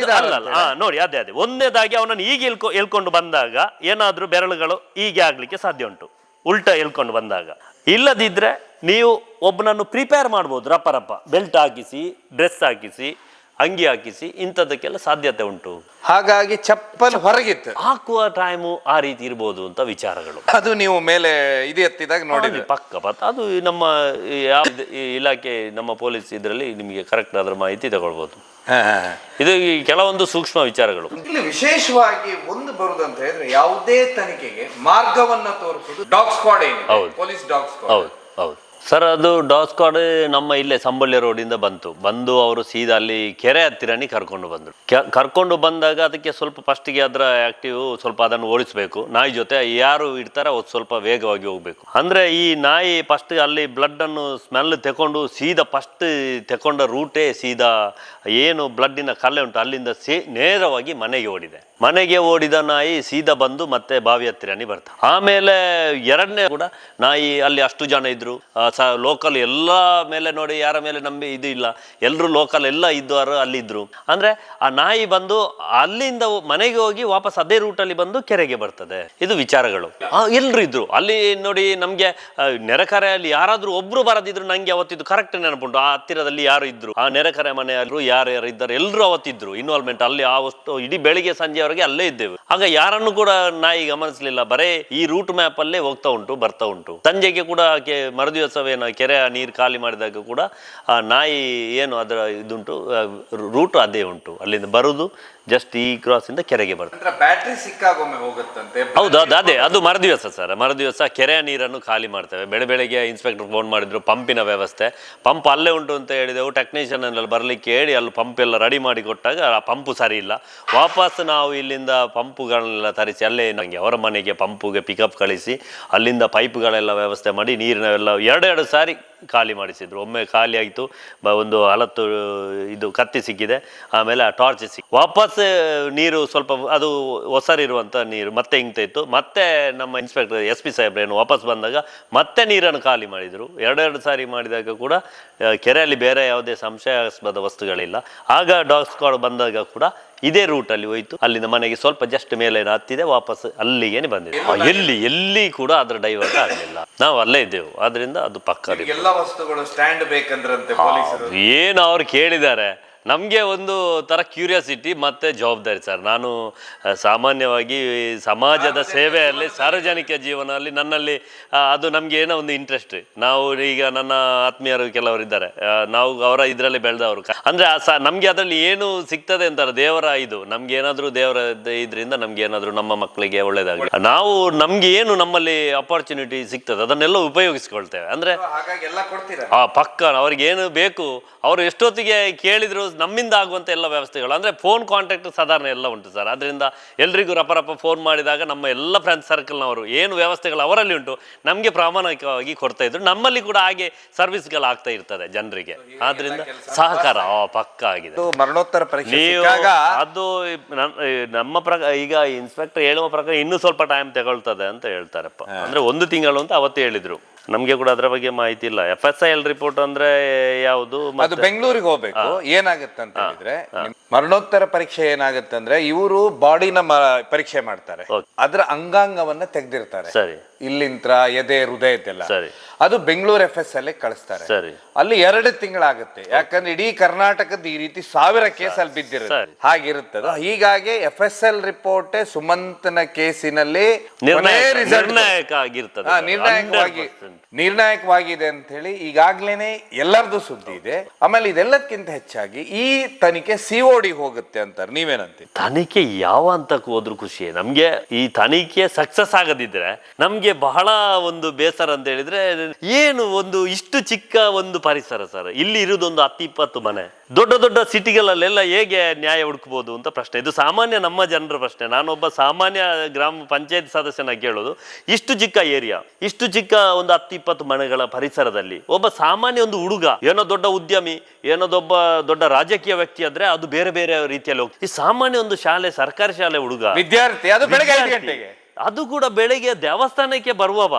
ನೋಡಿ, ಅದೇ ಒಂದನೇದಾಗಿ ಅವನನ್ನು ಈಗ ಎಳ್ಕೊಂಡು ಬಂದಾಗ ಏನಾದ್ರೂ ಬೆರಳುಗಳು ಹೀಗೆ ಆಗ್ಲಿಕ್ಕೆ ಸಾಧ್ಯ ಉಂಟು, ಉಲ್ಟಾ ಎಳ್ಕೊಂಡು ಬಂದಾಗ. ಇಲ್ಲದಿದ್ರೆ ನೀವು ಒಬ್ಬನನ್ನು ಪ್ರಿಪೇರ್ ಮಾಡ್ಬೋದು, ರಪ್ಪ ಬೆಲ್ಟ್ ಹಾಕಿಸಿ, ಡ್ರೆಸ್ ಹಾಕಿಸಿ, ಅಂಗಿ ಹಾಕಿಸಿ, ಇಂಥದಕ್ಕೆಲ್ಲ ಸಾಧ್ಯತೆ ಉಂಟು. ಹಾಗಾಗಿ ಚಪ್ಪಲ್ ಹೊರಗಿತ್ತು, ಹಾಕುವ ಟೈಮು ಆ ರೀತಿ ಇರ್ಬೋದು ಅಂತ ವಿಚಾರಗಳು. ಅದು ನೀವು ಮೇಲೆ ಇದು ಎತ್ತಿದಾಗ ನೋಡಿ ಪಕ್ಕ ಅದು ನಮ್ಮ ಯಾವ ಇಲಾಖೆ, ನಮ್ಮ ಪೊಲೀಸ್ ಇದರಲ್ಲಿ ನಿಮಗೆ ಕರೆಕ್ಟ್ ಅದರ ಮಾಹಿತಿ ತಗೊಳ್ಬೋದು. ಇದು ಕೆಲವೊಂದು ಸೂಕ್ಷ್ಮ ವಿಚಾರಗಳು. ಇಲ್ಲಿ ವಿಶೇಷವಾಗಿ ಒಂದು ಬರುದಂತ ಹೇಳಿದ್ರೆ ಯಾವುದೇ ತನಿಖೆಗೆ ಮಾರ್ಗವನ್ನ ತೋರಿಸುವುದು ಡಾಗ್ ಸ್ಕ್ವಾಡ್ ಏನಿದೆ, ಪೊಲೀಸ್ ಡಾಗ್ ಸ್ಕ್ವಾಡ್. ಹೌದು ಸರ್, ಅದು ಡಾಗ್ ಸ್ಕ್ವಾಡ್ ನಮ್ಮ ಇಲ್ಲೇ ಸಂಬಳ್ಳಿ ರೋಡಿಂದ ಬಂದು ಅವರು ಸೀದಾ ಅಲ್ಲಿ ಕೆರೆ ಹತ್ತಿರನೇ ಕರ್ಕೊಂಡು ಬಂದಾಗ ಅದಕ್ಕೆ ಸ್ವಲ್ಪ ಫಸ್ಟಿಗೆ ಅದರ ಆಕ್ಟಿವ್ ಸ್ವಲ್ಪ ಅದನ್ನು ಓಡಿಸ್ಬೇಕು. ನಾಯಿ ಜೊತೆ ಯಾರು ಇಡ್ತಾರ ಅದು ಸ್ವಲ್ಪ ವೇಗವಾಗಿ ಹೋಗ್ಬೇಕು. ಅಂದ್ರೆ ಈ ನಾಯಿ ಫಸ್ಟ್ ಅಲ್ಲಿ ಬ್ಲಡ್ ಅನ್ನು ಸ್ಮೆಲ್ ತಕೊಂಡು ಸೀದಾ ಫಸ್ಟ್ ತಕೊಂಡ ರೂಟೇ ಸೀದಾ ಏನು ಬ್ಲಡ್ಡಿನ ಕಲ್ಲೆ ಉಂಟು ಅಲ್ಲಿಂದ ನೇರವಾಗಿ ಮನೆಗೆ ಓಡಿದ ನಾಯಿ ಸೀದಾ ಬಂದು ಮತ್ತೆ ಬಾವಿ ಹತ್ತಿರನೇ ಬರ್ತದೆ. ಆಮೇಲೆ 2ನೇ ಕೂಡ ನಾಯಿ ಅಲ್ಲಿ ಅಷ್ಟು ಜನ ಇದ್ರು, ಲೋಕಲ್ ಎಲ್ಲ ಮೇಲೆ ನೋಡಿ, ಯಾರ ಮೇಲೆ ನಂಬಿ ಇದು ಇಲ್ಲ, ಎಲ್ಲರೂ ಲೋಕಲ್ ಎಲ್ಲ ಇದ್ದವರು ಅಲ್ಲಿದ್ರು. ಅಂದ್ರೆ ಆ ನಾಯಿ ಬಂದು ಅಲ್ಲಿಂದ ಮನೆಗೆ ಹೋಗಿ ವಾಪಸ್ ಅದೇ ರೂಟಲ್ಲಿ ಬಂದು ಕೆರೆಗೆ ಬರ್ತದೆ. ಇದು ವಿಚಾರಗಳು. ಎಲ್ರು ಇದ್ರು ಅಲ್ಲಿ ನೋಡಿ. ನಮ್ಗೆ ನೆರೆಕರೆಯಲ್ಲಿ ಯಾರಾದ್ರೂ ಒಬ್ರು ಬರದಿದ್ರು ನಂಗೆ ಅವತ್ತಿದ್ದು ಕರೆಕ್ಟ್ ನೆನಪುಂಟು. ಆ ಹತ್ತಿರದಲ್ಲಿ ಯಾರು ಇದ್ರು, ಆ ನೆರೆಕರೆ ಮನೆಯಲ್ಲೂ ಯಾರ್ಯಾರು ಇದ್ದಾರೆ ಎಲ್ಲರೂ ಅವತ್ತಿದ್ರು ಇನ್ವಾಲ್ವ್ಮೆಂಟ್ ಅಲ್ಲಿ. ಆ ವಸ್ತು ಇಡೀ ಬೆಳಿಗ್ಗೆ ಸಂಜೆವರೆಗೆ ಅಲ್ಲೇ ಇದ್ದೇವೆ. ಆಗ ಯಾರನ್ನು ಕೂಡ ನಾಯಿ ಗಮನಿಸಲಿಲ್ಲ, ಬರೇ ಈ ರೂಟ್ ಮ್ಯಾಪ್ ಅಲ್ಲೇ ಹೋಗ್ತಾ ಉಂಟು, ಬರ್ತಾ ಉಂಟು. ಸಂಜೆಗೆ ಕೂಡ ಮರುದಿವಸ ಕೆರೆ ನೀರು ಖಾಲಿ ಮಾಡಿದಾಗ ಕೂಡ ಆ ನಾಯಿ ಏನು ಅದರ ಇದುಂಟು ರೂಟ್ ಅದೇ ಉಂಟು, ಅಲ್ಲಿಂದ ಬರುದು ಜಸ್ಟ್ ಈ ಕ್ರಾಸಿಂದ ಕೆರೆಗೆ ಬರ್ತದೆ. ನಂತರ ಬ್ಯಾಟ್ರಿ ಸಿಕ್ಕಾಗೊಮ್ಮೆ ಹೋಗುತ್ತಂತೆ. ಹೌದು ಅದು ಮರುದಿವಸ ಸರ್, ಮರುದಿವಸ ಕೆರೆಯ ನೀರನ್ನು ಖಾಲಿ ಮಾಡ್ತೇವೆ. ಬೆಳಗ್ಗೆ ಇನ್ಸ್ಪೆಕ್ಟರ್ ಫೋನ್ ಮಾಡಿದ್ರು, ಪಂಪಿನ ವ್ಯವಸ್ಥೆ, ಪಂಪ್ ಅಲ್ಲೇ ಉಂಟು ಅಂತ ಹೇಳಿದೆವು. ಟೆಕ್ನಿಷಿಯನ್ ಎಲ್ಲ ಬರಲಿಕ್ಕೆ ಹೇಳಿ ಅಲ್ಲಿ ಪಂಪ್ ಎಲ್ಲ ರೆಡಿ ಮಾಡಿ ಕೊಟ್ಟಾಗ ಆ ಪಂಪು ಸರಿ ಇಲ್ಲ. ವಾಪಸ್ ನಾವು ಇಲ್ಲಿಂದ ಪಂಪುಗಳನ್ನೆಲ್ಲ ತರಿಸಿ ಅಲ್ಲೇ ನನಗೆ ಅವರ ಮನೆಗೆ ಪಂಪುಗೆ ಪಿಕಪ್ ಕಳಿಸಿ ಅಲ್ಲಿಂದ ಪೈಪ್ಗಳೆಲ್ಲ ವ್ಯವಸ್ಥೆ ಮಾಡಿ ನೀರಿನೆಲ್ಲ ಎರಡು ಸಾರಿ ಖಾಲಿ ಮಾಡಿಸಿದ್ರು. ಒಮ್ಮೆ ಖಾಲಿ ಆಯಿತು, ಒಂದು 40 ಇದು ಕತ್ತಿ ಸಿಕ್ಕಿದೆ, ಆಮೇಲೆ ಆ ಟಾರ್ಚ್ ಸಿಕ್ಕಿ ವಾಪಸ್ ನೀರು ಸ್ವಲ್ಪ ಅದು ಒಸರಿರುವಂಥ ನೀರು ಮತ್ತೆ ಇಂಗ್ತಾ ಇತ್ತು. ಮತ್ತೆ ನಮ್ಮ ಇನ್ಸ್ಪೆಕ್ಟರ್ SP ಸಾಹೇಬ್ರೇನು ವಾಪಸ್ ಬಂದಾಗ ಮತ್ತೆ ನೀರನ್ನು ಖಾಲಿ ಮಾಡಿದರು. ಎರಡು ಸಾರಿ ಮಾಡಿದಾಗ ಕೂಡ ಕೆರೆಯಲ್ಲಿ ಬೇರೆ ಯಾವುದೇ ಸಂಶಯಾಸ್ಪದ ವಸ್ತುಗಳಿಲ್ಲ. ಆಗ ಡಾಗ್ ಸ್ಕ್ವಾಡ್ ಬಂದಾಗ ಕೂಡ ಇದೇ ರೂಟಲ್ಲಿ ಹೋಯ್ತು. ಅಲ್ಲಿಂದ ಮನೆಗೆ ಸ್ವಲ್ಪ ಜಸ್ಟ್ ಮೇಲೆ ಹತ್ತಿದೆ, ವಾಪಸ್ ಅಲ್ಲಿಗೇನೆ ಬಂದಿದೆ. ಎಲ್ಲಿ ಕೂಡ ಅದ್ರ ಡೈವರ್ಟ್ ಆಗಲಿಲ್ಲ. ನಾವು ಅಲ್ಲೇ ಇದ್ದೆವು, ಆದ್ರಿಂದ ಅದು ಪಕ್ಕ. ಎಲ್ಲ ವಸ್ತುಗಳು ಸ್ಟ್ಯಾಂಡ್ ಬೇಕಂದ್ರಂತೆ ಪೊಲೀಸರು. ಏನು ಅವ್ರು ಕೇಳಿದ್ದಾರೆ, ನಮಗೆ ಒಂದು ಥರ ಕ್ಯೂರಿಯಾಸಿಟಿ ಮತ್ತು ಜವಾಬ್ದಾರಿ ಸರ್. ನಾನು ಸಾಮಾನ್ಯವಾಗಿ ಸಮಾಜದ ಸೇವೆಯಲ್ಲಿ, ಸಾರ್ವಜನಿಕ ಜೀವನದಲ್ಲಿ ನನ್ನಲ್ಲಿ ಅದು ನಮಗೆ ಏನೋ ಒಂದು ಇಂಟ್ರೆಸ್ಟ್. ನಾವು ಈಗ ನನ್ನ ಆತ್ಮೀಯರು ಕೆಲವರಿದ್ದಾರೆ, ನಾವು ಅವರ ಇದರಲ್ಲಿ ಬೆಳೆದವರು. ಅಂದರೆ ನಮಗೆ ಅದರಲ್ಲಿ ಏನು ಸಿಗ್ತದೆ ಅಂತಾರೆ, ದೇವರ ಇದು ನಮ್ಗೆ ಏನಾದರೂ ದೇವರ ಇದರಿಂದ ನಮ್ಗೆ ಏನಾದರೂ ನಮ್ಮ ಮಕ್ಕಳಿಗೆ ಒಳ್ಳೇದಾಗಲಿ, ನಾವು ನಮ್ಗೆ ಏನು ನಮ್ಮಲ್ಲಿ ಅಪಾರ್ಚುನಿಟಿ ಸಿಗ್ತದೆ ಅದನ್ನೆಲ್ಲ ಉಪಯೋಗಿಸ್ಕೊಳ್ತೇವೆ. ಅಂದರೆ ಪಕ್ಕ ಅವ್ರಿಗೆ ಏನು ಬೇಕು ಅವರು ಎಷ್ಟೊತ್ತಿಗೆ ಕೇಳಿದ್ರು ನಮ್ಮಿಂದ ಆಗುವಂಥ ಎಲ್ಲ ವ್ಯವಸ್ಥೆಗಳು, ಅಂದರೆ ಫೋನ್ ಕಾಂಟ್ಯಾಕ್ಟ್ ಸಾಧಾರಣ ಎಲ್ಲ ಉಂಟು ಸರ್. ಅದರಿಂದ ಎಲ್ರಿಗೂ ರಪ ಫೋನ್ ಮಾಡಿದಾಗ ನಮ್ಮ ಎಲ್ಲ ಫ್ರೆಂಡ್ಸ್ ಸರ್ಕಲ್ನವರು ಏನು ವ್ಯವಸ್ಥೆಗಳು ಅವರಲ್ಲಿ ಉಂಟು ನಮಗೆ ಪ್ರಾಮಾಣಿಕವಾಗಿ ಕೊಡ್ತಾ ಇದ್ರು. ನಮ್ಮಲ್ಲಿ ಕೂಡ ಹಾಗೆ ಸರ್ವಿಸ್ಗಳು ಆಗ್ತಾ ಇರ್ತದೆ ಜನರಿಗೆ. ಆದ್ರಿಂದ ಸಹಕಾರ ಪಕ್ಕ ಆಗಿದೆ. ಮರಣೋತ್ತರ ಪರೀಕ್ಷೆ ಅದು ನಮ್ಮ ಈಗ ಇನ್ಸ್ಪೆಕ್ಟರ್ ಹೇಳುವ ಪ್ರಕಾರ ಇನ್ನೂ ಸ್ವಲ್ಪ ಟೈಮ್ ತಗೊಳ್ತದೆ ಅಂತ ಹೇಳ್ತಾರಪ್ಪ. ಅಂದ್ರೆ 1 ತಿಂಗಳು ಅಂತ ಅವತ್ತು ಹೇಳಿದ್ರು. ನಮ್ಗೆ ಕೂಡ ಅದರ ಬಗ್ಗೆ ಮಾಹಿತಿ ಇಲ್ಲ. FSIL ರಿಪೋರ್ಟ್ ಅಂದ್ರೆ ಯಾವುದು, ಅದು ಬೆಂಗಳೂರಿಗೆ ಹೋಗ್ಬೇಕು. ಏನಾಗುತ್ತೆ ಅಂತ ಹೇಳಿದ್ರೆ ಮರಣೋತ್ತರ ಪರೀಕ್ಷೆ ಏನಾಗುತ್ತೆ ಅಂದ್ರೆ ಇವರು ಬಾಡಿನ ಪರೀಕ್ಷೆ ಮಾಡ್ತಾರೆ, ಅದ್ರ ಅಂಗಾಂಗವನ್ನ ತೆಗ್ದಿರ್ತಾರೆ. ಸರಿ, ಇಲ್ಲಿಂತ್ರ ಎದೆ ಹೃದಯದೆಲ್ಲ ಸರಿ, ಅದು ಬೆಂಗಳೂರು FSL ಕಳಿಸ್ತಾರೆ. ಸರಿ, ಅಲ್ಲಿ 2 ತಿಂಗಳಾಗುತ್ತೆ. ಯಾಕಂದ್ರೆ ಇಡೀ ಕರ್ನಾಟಕದ ಈ ರೀತಿ 1000 ಕೇಸ್ ಅಲ್ಲಿ ಬಿದ್ದಿರುತ್ತೆ, ಹಾಗಿರುತ್ತದೆ. ಹೀಗಾಗಿ FSL ರಿಪೋರ್ಟ್ ಸುಮಂತನ ಕೇಸಿನಲ್ಲಿ ನಿರ್ಣಾಯಕ ಆಗಿರ್ತದೆ, ನಿರ್ಣಾಯಕವಾಗಿದೆ ಅಂತ ಹೇಳಿ ಈಗಾಗ್ಲೇನೆ ಎಲ್ಲರದು ಸುದ್ದಿ ಇದೆ. ಆಮೇಲೆ ಇದೆಲ್ಲಕ್ಕಿಂತ ಹೆಚ್ಚಾಗಿ ಈ ತನಿಖೆ COD ಹೋಗುತ್ತೆ ಅಂತಾರೆ, ನೀವೇನಂತೀರಿ? ತನಿಖೆ ಯಾವ ಹಂತಕ್ಕೆ ಹೋದ್ರು ಖುಷಿ ನಮ್ಗೆ. ಈ ತನಿಖೆ ಸಕ್ಸಸ್ ಆಗದಿದ್ರೆ ನಮ್ಗೆ ಬಹಳ ಒಂದು ಬೇಸರ ಅಂತ ಹೇಳಿದ್ರೆ, ಏನು ಒಂದು ಇಷ್ಟು ಚಿಕ್ಕ ಒಂದು ಪರಿಸರ ಸರ್, ಇಲ್ಲಿ ಇರುವುದೊಂದು 10-20 ಮನೆ. ದೊಡ್ಡ ಸಿಟಿಗಳಲ್ಲೆಲ್ಲ ಹೇಗೆ ನ್ಯಾಯ ಹುಡುಕ್ಬೋದು ಅಂತ ಪ್ರಶ್ನೆ. ಇದು ಸಾಮಾನ್ಯ ನಮ್ಮ ಜನರ ಪ್ರಶ್ನೆ. ನಾನೊಬ್ಬ ಸಾಮಾನ್ಯ ಗ್ರಾಮ ಪಂಚಾಯತ್ ಸದಸ್ಯನಾಗಿ ಕೇಳೋದು, ಇಷ್ಟು ಚಿಕ್ಕ ಏರಿಯಾ, ಇಷ್ಟು ಚಿಕ್ಕ ಒಂದು 10-20 ಮನೆಗಳ ಪರಿಸರದಲ್ಲಿ ಒಬ್ಬ ಸಾಮಾನ್ಯ ಒಂದು ಹುಡುಗ, ಏನೋ ದೊಡ್ಡ ಉದ್ಯಮಿ, ಏನೋ ದೊಡ್ಡ ರಾಜಕೀಯ ವ್ಯಕ್ತಿ ಆದ್ರೆ ಅದು ಬೇರೆ ರೀತಿಯಲ್ಲಿ ಹೋಗ್ತದೆ. ಈ ಸಾಮಾನ್ಯ ಒಂದು ಶಾಲೆ, ಸರ್ಕಾರಿ ಶಾಲೆ ಹುಡುಗ, ವಿದ್ಯಾರ್ಥಿ, ಅದು ಬೆಳಗ್ಗೆ 5 ಗಂಟೆಗೆ, ಅದು ಕೂಡ ಬೆಳಿಗ್ಗೆ ದೇವಸ್ಥಾನಕ್ಕೆ ಬರುವವ,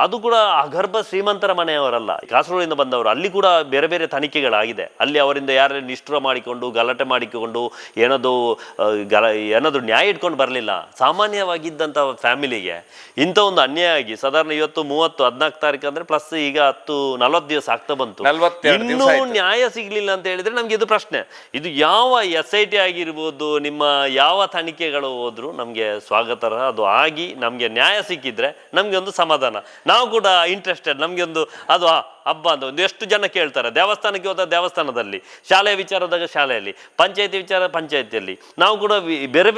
ಅದು ಕೂಡ ಅಗರ್ಭ ಶ್ರೀಮಂತರ ಮನೆಯವರಲ್ಲ, ಕಾಸರಗೋಡಿಂದ ಬಂದವರು. ಅಲ್ಲಿ ಕೂಡ ಬೇರೆ ತನಿಖೆಗಳಾಗಿದೆ. ಅಲ್ಲಿ ಅವರಿಂದ ಯಾರು ನಿಷ್ಠುರ ಮಾಡಿಕೊಂಡು ಗಲಾಟೆ ಮಾಡಿಕೊಂಡು ಏನಾದರೂ ನ್ಯಾಯ ಇಟ್ಕೊಂಡು ಬರಲಿಲ್ಲ. ಸಾಮಾನ್ಯವಾಗಿದ್ದಂಥ ಫ್ಯಾಮಿಲಿಗೆ ಇಂಥ ಒಂದು ಅನ್ಯಾಯ ಆಗಿ ಸಾಧಾರಣ ಇವತ್ತು 14 ತಾರೀಕು ಅಂದ್ರೆ ಪ್ಲಸ್ ಈಗ 40 ದಿವಸ ಆಗ್ತಾ ಬಂತು, ಇನ್ನೂ ನ್ಯಾಯ ಸಿಗ್ಲಿಲ್ಲ ಅಂತ ಹೇಳಿದ್ರೆ ನಮ್ಗೆ ಇದು ಪ್ರಶ್ನೆ. ಇದು ಯಾವ SIT ಆಗಿರ್ಬೋದು, ನಿಮ್ಮ ಯಾವ ತನಿಖೆಗಳು ಹೋದ್ರು ನಮ್ಗೆ ಸ್ವಾಗತ. ಅದು ಆಗಿ ನಮ್ಗೆ ನ್ಯಾಯ ಸಿಕ್ಕಿದ್ರೆ ನಮ್ಗೆ ಒಂದು ಸಮಾಧಾನ, ನಾವು ಕೂಡ ಇಂಟ್ರೆಸ್ಟೆಡ್. ನಮ್ಗೆ ಒಂದು ಅದು ಹಬ್ಬ ಅಂತ ಒಂದು ಎಷ್ಟು ಜನ ಕೇಳ್ತಾರೆ. ದೇವಸ್ಥಾನಕ್ಕೆ ಹೋದ ದೇವಸ್ಥಾನದಲ್ಲಿ, ಶಾಲೆಯ ವಿಚಾರದಾಗ ಶಾಲೆಯಲ್ಲಿ, ಪಂಚಾಯತಿ ವಿಚಾರ ಪಂಚಾಯತಿಯಲ್ಲಿ, ನಾವು ಕೂಡ ಬೇರೆ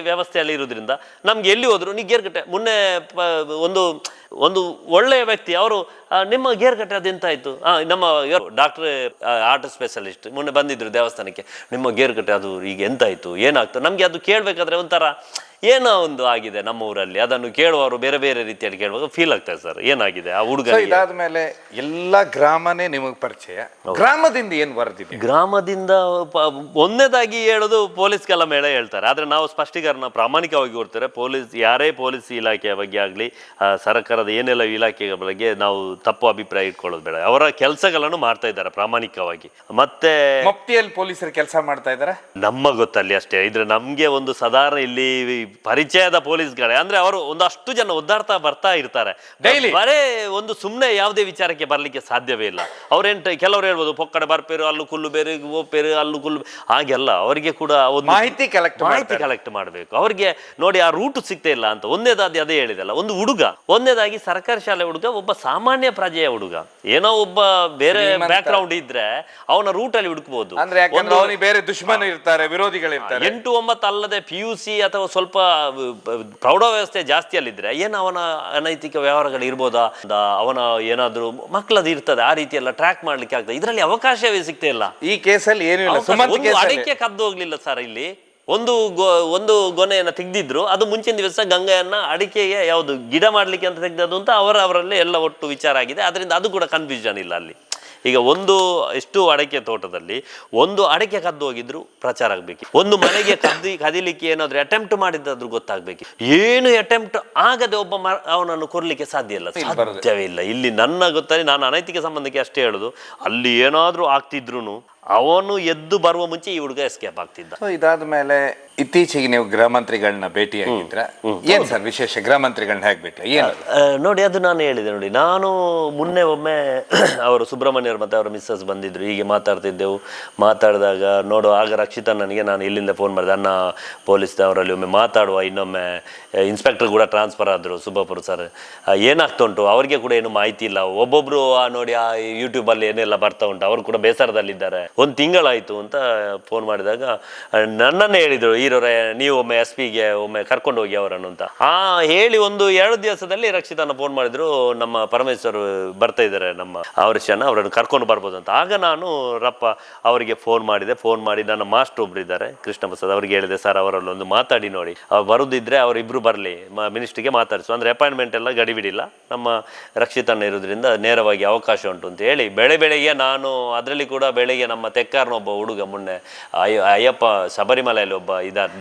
ವ್ಯವಸ್ಥೆಯಲ್ಲಿ ಇರೋದ್ರಿಂದ ನಮ್ಗೆ ಎಲ್ಲಿ ಹೋದ್ರು ನೀ ಗೇರ್ಕಟ್ಟೆ. ಮೊನ್ನೆ ಒಂದು ಒಳ್ಳೆಯ ವ್ಯಕ್ತಿ ಅವರು, ನಿಮ್ಮ ಗೇರ್ಕಟ್ಟೆ ಅದೆಂತಾಯ್ತು, ನಮ್ಮ ಡಾಕ್ಟರ್ ಆರ್ಟ್ ಸ್ಪೆಷಲಿಸ್ಟ್ ಮೊನ್ನೆ ಬಂದಿದ್ರು ದೇವಸ್ಥಾನಕ್ಕೆ, ನಿಮ್ಮ ಗೇರ್ಕಟ್ಟೆ ಅದು ಈಗ ಎಂತಾಯ್ತು, ಏನಾಗ್ತದೆ. ನಮ್ಗೆ ಅದು ಕೇಳ್ಬೇಕಾದ್ರೆ ಒಂಥರ ಏನೋ ಒಂದು ಆಗಿದೆ ನಮ್ಮ ಊರಲ್ಲಿ. ಅದನ್ನು ಕೇಳುವವರು ಬೇರೆ ರೀತಿಯಲ್ಲಿ ಕೇಳುವಾಗ ಫೀಲ್ ಆಗ್ತದೆ ಸರ್, ಏನಾಗಿದೆ ಆ ಹುಡುಗ. ಇದಾದ್ಮೇಲೆ ಎಲ್ಲ ಗ್ರಾಮನೇ ನಿಮಗೆ ಪರಿಚಯ. ಗ್ರಾಮದಿಂದ ಏನು ವರದಿದೆ? ಗ್ರಾಮದಿಂದ ಒಂದನೇದಾಗಿ ಹೇಳೋದು ಪೊಲೀಸ್ ಕೆಲ ಮೇಳ ಹೇಳ್ತಾರೆ. ಆದ್ರೆ ನಾವು ಸ್ಪಷ್ಟೀಕರಣ ಪ್ರಾಮಾಣಿಕವಾಗಿ ಕೊಡ್ತಾರೆ. ಯಾರೇ ಪೊಲೀಸ್ ಇಲಾಖೆಯ ಬಗ್ಗೆ ಆಗಲಿ, ಸರ್ಕಾರದ ಏನೆಲ್ಲ ಇಲಾಖೆಗಳ ಬಗ್ಗೆ ನಾವು ತಪ್ಪು ಅಭಿಪ್ರಾಯ ಇಟ್ಕೊಳ್ಳೋದು ಬೇಡ. ಅವರ ಕೆಲಸಗಳನ್ನು ಮಾಡ್ತಾ ಇದ್ದಾರೆ ಪ್ರಾಮಾಣಿಕವಾಗಿ. ಮತ್ತೆ ಮಫ್ತಿಯಲ್ಲಿ ಪೊಲೀಸರು ಕೆಲಸ ಮಾಡ್ತಾ ಇದ್ದಾರೆ ನಮ್ಮ ಗೊತ್ತಲ್ಲಿ ಅಷ್ಟೇ. ಇದ್ರೆ ನಮ್ಗೆ ಒಂದು ಸಾಧಾರಣ ಇಲ್ಲಿ ಪರಿಚಯದ ಪೊಲೀಸ್ಗಳೇ ಅಂದ್ರೆ ಅವರು ಒಂದಷ್ಟು ಜನ ಒದ್ದಾಡ್ತಾ ಬರ್ತಾ ಇರ್ತಾರೆ ಡೈಲಿ. ಬರೇ ಒಂದು ಸುಮ್ಮನೆ ಯಾವುದೇ ವಿಚಾರಕ್ಕೆ ಬರ್ಲಿಕ್ಕೆ ಸಾಧ್ಯವೇ ಇಲ್ಲ. ಕೆಲವರು ಹೇಳ್ಬೋದು ಪೊಕ್ಕಡೆ ಬರ್ಪೇರು, ಅಲ್ಲೂ ಕುಲ್ಲು ಬೇರೆ, ಓಪೇರು ಅಲ್ಲೂ ಕುಲ್ಲು, ಹಾಗೆಲ್ಲ. ಅವರಿಗೆ ಕೂಡ ಒಂದು ಮಾಹಿತಿ ಕಲೆಕ್ಟ್ ಮಾಡಬೇಕು. ಅವ್ರಿಗೆ ನೋಡಿ ಆ ರೂಟ್ ಸಿಗ್ತಾ ಇಲ್ಲ ಅಂತ ಒಂದೇದಾದಿ ಅದೇ ಹೇಳಿದಲ್ಲ. ಒಂದು ಹುಡುಗ, ಒಂದೇದಾಗಿ ಸರ್ಕಾರಿ ಶಾಲೆ ಹುಡುಗ, ಒಬ್ಬ ಸಾಮಾನ್ಯ ಪ್ರಜೆಯ ಹುಡುಗ, ಏನೋ ಒಬ್ಬ ಬೇರೆ ಬ್ಯಾಕ್ ಗ್ರೌಂಡ್ ಇದ್ರೆ ಅವನ ರೂಟಲ್ಲಿ ಹುಡುಕ್ಬೋದು. ಅಂದ್ರೆ ಯಾಕಂದ್ರೆ ಅವನಿಗೆ ಬೇರೆ ದುಶ್ಮನ ಇರ್ತಾರೆ, ವಿರೋಧಿಗಳಿರ್ತಾರೆ. 8-9 ಅಲ್ಲದೆ PUC ಅಥವಾ ಸ್ವಲ್ಪ ಪ್ರೌಢ ವ್ಯವಸ್ಥೆ ಜಾಸ್ತಿ ಅಲ್ಲಿದ್ರೆ ಏನು ಅವನ ಅನೈತಿಕ ವ್ಯವಹಾರಗಳು ಇರ್ಬೋದಾ, ಅವನ ಏನಾದ್ರು ಮಕ್ಕಳದ್ದು ಇರ್ತದೆ, ಆ ರೀತಿ ಎಲ್ಲ ಟ್ರ್ಯಾಕ್ ಮಾಡ್ಲಿಕ್ಕೆ ಆಗ್ತದೆ. ಇದರಲ್ಲಿ ಅವಕಾಶವೇ ಸಿಗ್ತಾ ಇಲ್ಲ. ಈ ಕೇಸಲ್ಲಿ ಏನೂ ಇಲ್ಲ. ಒಂದು ಅಡಿಕೆ ಕದ್ದು ಹೋಗ್ಲಿಲ್ಲ ಸರ್. ಇಲ್ಲಿ ಒಂದು ಗೊನೆಯನ್ನ ತೆಗ್ದಿದ್ರು, ಅದು ಮುಂಚಿನ ದಿವಸ ಗಂಗೆಯನ್ನ ಅಡಿಕೆಗೆ ಯಾವುದು ಗಿಡ ಮಾಡ್ಲಿಕ್ಕೆ ಅಂತ ತೆಗ್ದದ್ದು ಅಂತ ಅವರವರಲ್ಲಿ ಎಲ್ಲ ಒಟ್ಟು ವಿಚಾರ ಆಗಿದೆ. ಅದರಿಂದ ಅದು ಕೂಡ ಕನ್ಫ್ಯೂಷನ್ ಇಲ್ಲ ಅಲ್ಲಿ. ಈಗ ಎಷ್ಟು ಅಡಿಕೆ ತೋಟದಲ್ಲಿ ಒಂದು ಅಡಿಕೆ ಕದ್ದು ಹೋಗಿದ್ರು ಪ್ರಚಾರ ಆಗ್ಬೇಕು, ಒಂದು ಮನೆಗೆ ಕದಿಲಿಕ್ಕೆ ಏನಾದ್ರು ಅಟೆಂಪ್ಟ್ ಮಾಡಿದ್ದಾದ್ರೂ ಗೊತ್ತಾಗ್ಬೇಕು. ಏನು ಅಟೆಂಪ್ಟ್ ಆಗದೆ ಒಬ್ಬ ಅವನನ್ನು ಕೊರ್ಲಿಕ್ಕೆ ಸಾಧ್ಯ ಇಲ್ಲ, ಸಾಧ್ಯವೇ ಇಲ್ಲ. ಇಲ್ಲಿ ನನ್ನ ಗೊತ್ತಲ್ಲಿ ನಾನು ಅನೈತಿಕ ಸಂಬಂಧಕ್ಕೆ ಅಷ್ಟೇ ಹೇಳುದು, ಅಲ್ಲಿ ಏನಾದ್ರೂ ಆಗ್ತಿದ್ರು ಅವನು ಎದ್ದು ಬರುವ ಮುಂಚೆ ಈ ಹುಡುಗ ಎಸ್ಕೇಪ್ ಆಗ್ತಿದ್ದ. ಇದಾದ ಮೇಲೆ ಇತ್ತೀಚೆಗೆ ನೀವು ಗೃಹ ಮಂತ್ರಿಗಳನ್ನ ಭೇಟಿಯಾಗಿದ್ರ, ಏನ್ ಸರ್ ವಿಶೇಷ? ಗೃಹ ಮಂತ್ರಿಗಳನ್ನ ಹೇಗೆ ಭೇಟಿ? ನೋಡಿ, ಅದು ನಾನು ಹೇಳಿದೆ ನೋಡಿ, ನಾನು ಮೊನ್ನೆ ಒಮ್ಮೆ ಅವರು ಸುಬ್ರಹ್ಮಣ್ಯರು ಮತ್ತೆ ಅವರ ಮಿಸ್ಸಸ್ ಬಂದಿದ್ರು, ಹೀಗೆ ಮಾತಾಡ್ತಿದ್ದೆವು. ಮಾತಾಡಿದಾಗ ಆಗ ರಕ್ಷಿತಾ ನನಗೆ, ನಾನು ಇಲ್ಲಿಂದ ಫೋನ್ ಮಾಡಿದೆ, ಅಣ್ಣ ಪೊಲೀಸ್ನವರಲ್ಲಿ ಒಮ್ಮೆ ಮಾತಾಡುವ, ಇನ್ನೊಮ್ಮೆ ಇನ್ಸ್ಪೆಕ್ಟರ್ ಕೂಡ ಟ್ರಾನ್ಸ್ಫರ್ ಆದರು ಸುಬ್ಬಾಪುರ ಸರ್, ಏನಾಗ್ತಾ ಉಂಟು ಅವರಿಗೆ ಕೂಡ ಏನು ಮಾಹಿತಿ ಇಲ್ಲ. ಒಬ್ಬೊಬ್ರು ನೋಡಿ ಆ ಯೂಟ್ಯೂಬಲ್ಲಿ ಏನೆಲ್ಲ ಬರ್ತಾ ಉಂಟು, ಅವರು ಕೂಡ ಬೇಸರದಲ್ಲಿದ್ದಾರೆ. 1 ತಿಂಗಳಾಯಿತು ಅಂತ ಫೋನ್ ಮಾಡಿದಾಗ ನನ್ನನ್ನೇ ಹೇಳಿದರು, ಈರೋರೆ ನೀವು ಒಮ್ಮೆ SP-ಗೆ ಒಮ್ಮೆ ಕರ್ಕೊಂಡು ಹೋಗಿ ಅವರನ್ನು ಅಂತ. ಹೇಳಿ 1-2 ದಿವಸದಲ್ಲಿ ರಕ್ಷಿತಾನ ಫೋನ್ ಮಾಡಿದ್ರು, ನಮ್ಮ ಪರಮೇಶ್ವರ್ ಬರ್ತಾ ಇದ್ದಾರೆ ನಮ್ಮ ಅವರನ್ನು ಕರ್ಕೊಂಡು ಬರ್ಬೋದು ಅಂತ. ಆಗ ನಾನು ಅವರಿಗೆ ಫೋನ್ ಮಾಡಿ ನನ್ನ ಮಾಸ್ಟರ್ ಒಬ್ರು ಇದ್ದಾರೆ ಕೃಷ್ಣ ಪ್ರಸಾದ್, ಅವ್ರಿಗೆ ಹೇಳಿದೆ, ಸರ್ ಅವರಲ್ಲಿ ಒಂದು ಮಾತಾಡಿ ನೋಡಿ, ಬರುದಿದ್ರೆ ಅವರಿಬ್ರು ಬರಲಿ ಮಿನಿಸ್ಟ್ರಿಗೆ ಮಾತಾಡಿಸು, ಅಂದ್ರೆ ಅಪಾಯಿಂಟ್ಮೆಂಟ್ ಎಲ್ಲ ಗಡಿಬಿಡಿಲ್ಲ, ನಮ್ಮ ರಕ್ಷಿತಣ್ಣ ಇರೋದ್ರಿಂದ ನೇರವಾಗಿ ಅವಕಾಶ ಉಂಟು ಅಂತ ಹೇಳಿ ಬೆಳಗ್ಗೆ ನಾನು ಅದರಲ್ಲಿ ಕೂಡ ಬೆಳಗ್ಗೆ ನಮ್ಮ ತೆಕ್ಕಾರ್ನ ಒಬ್ಬ ಹುಡುಗ ಮೊನ್ನೆ ಅಯ್ಯಪ್ಪ ಶಬರಿಮಲೆಯಲ್ಲಿ ಒಬ್ಬ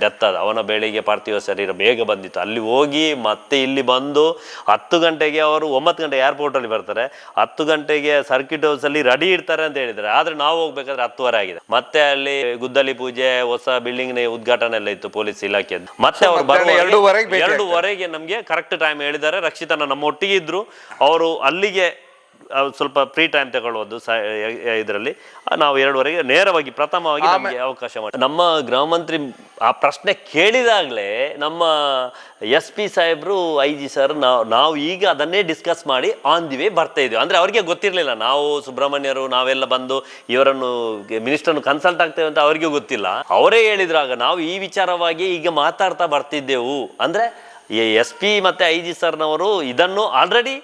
ಡೆತ್ ಆದ, ಅವನ ಬೆಳಿಗ್ಗೆ ಪಾರ್ಥಿವ ಶರೀರ ಬೇಗ ಬಂದಿತ್ತು. ಅಲ್ಲಿ ಹೋಗಿ ಮತ್ತೆ ಇಲ್ಲಿ ಬಂದು 10 ಗಂಟೆಗೆ ಅವರು 9 ಗಂಟೆ ಏರ್ಪೋರ್ಟಲ್ಲಿ ಬರ್ತಾರೆ, 10 ಗಂಟೆಗೆ ಸರ್ಕಿಟ್ ಹೌಸಲ್ಲಿ ರೆಡಿ ಇರ್ತಾರೆ ಅಂತ ಹೇಳಿದ್ದಾರೆ. ಆದರೆ ನಾವು ಹೋಗ್ಬೇಕಾದ್ರೆ 10:30 ಆಗಿದೆ. ಮತ್ತೆ ಅಲ್ಲಿ ಗುದ್ದಲಿ ಪೂಜೆ, ಹೊಸ ಬಿಲ್ಡಿಂಗ್ನ ಉದ್ಘಾಟನೆ ಎಲ್ಲ ಇತ್ತು ಪೊಲೀಸ್ ಇಲಾಖೆ. ಮತ್ತೆ ಅವರು 2:15ಗೆ ನಮಗೆ ಕರೆಕ್ಟ್ ಟೈಮ್ ಹೇಳಿದ್ದಾರೆ. ರಕ್ಷಿತನ ನಮ್ಮ ಒಟ್ಟಿಗೆ ಇದ್ರು, ಅವರು ಅಲ್ಲಿಗೆ ಸ್ವಲ್ಪ ಫ್ರೀ ಟೈಮ್ ತಗೊಳ್ಳೋದು ಇದರಲ್ಲಿ ನಾವು 2:15ಗೆ ನೇರವಾಗಿ ಪ್ರಥಮವಾಗಿ ನಮಗೆ ಅವಕಾಶ ಮಾಡಿ ನಮ್ಮ ಗೃಹ ಮಂತ್ರಿ ಆ ಪ್ರಶ್ನೆ ಕೇಳಿದಾಗಲೇ ನಮ್ಮ SP ಸಾಹೇಬ್ರು IG ಸರ್ ನಾವು ಈಗ ಅದನ್ನೇ ಡಿಸ್ಕಸ್ ಮಾಡಿ ಆನ್ ದಿ ವೇ ಬರ್ತಾ ಇದ್ವಿ. ಅಂದ್ರೆ ಅವ್ರಿಗೆ ಗೊತ್ತಿರಲಿಲ್ಲ, ನಾವು ಸುಬ್ರಹ್ಮಣ್ಯರು ನಾವೆಲ್ಲ ಬಂದು ಇವರನ್ನು ಮಿನಿಸ್ಟರ್ನು ಕನ್ಸಲ್ಟ್ ಆಗ್ತೇವೆ ಅಂತ ಅವ್ರಿಗೆ ಗೊತ್ತಿಲ್ಲ. ಅವರೇ ಹೇಳಿದ್ರಾಗ ನಾವು ಈ ವಿಚಾರವಾಗಿ ಈಗ ಮಾತಾಡ್ತಾ ಬರ್ತಿದ್ದೆವು. ಅಂದ್ರೆ SP ಮತ್ತೆ IG ಸರ್ನವರು ಇದನ್ನು ಆಲ್ರೆಡಿ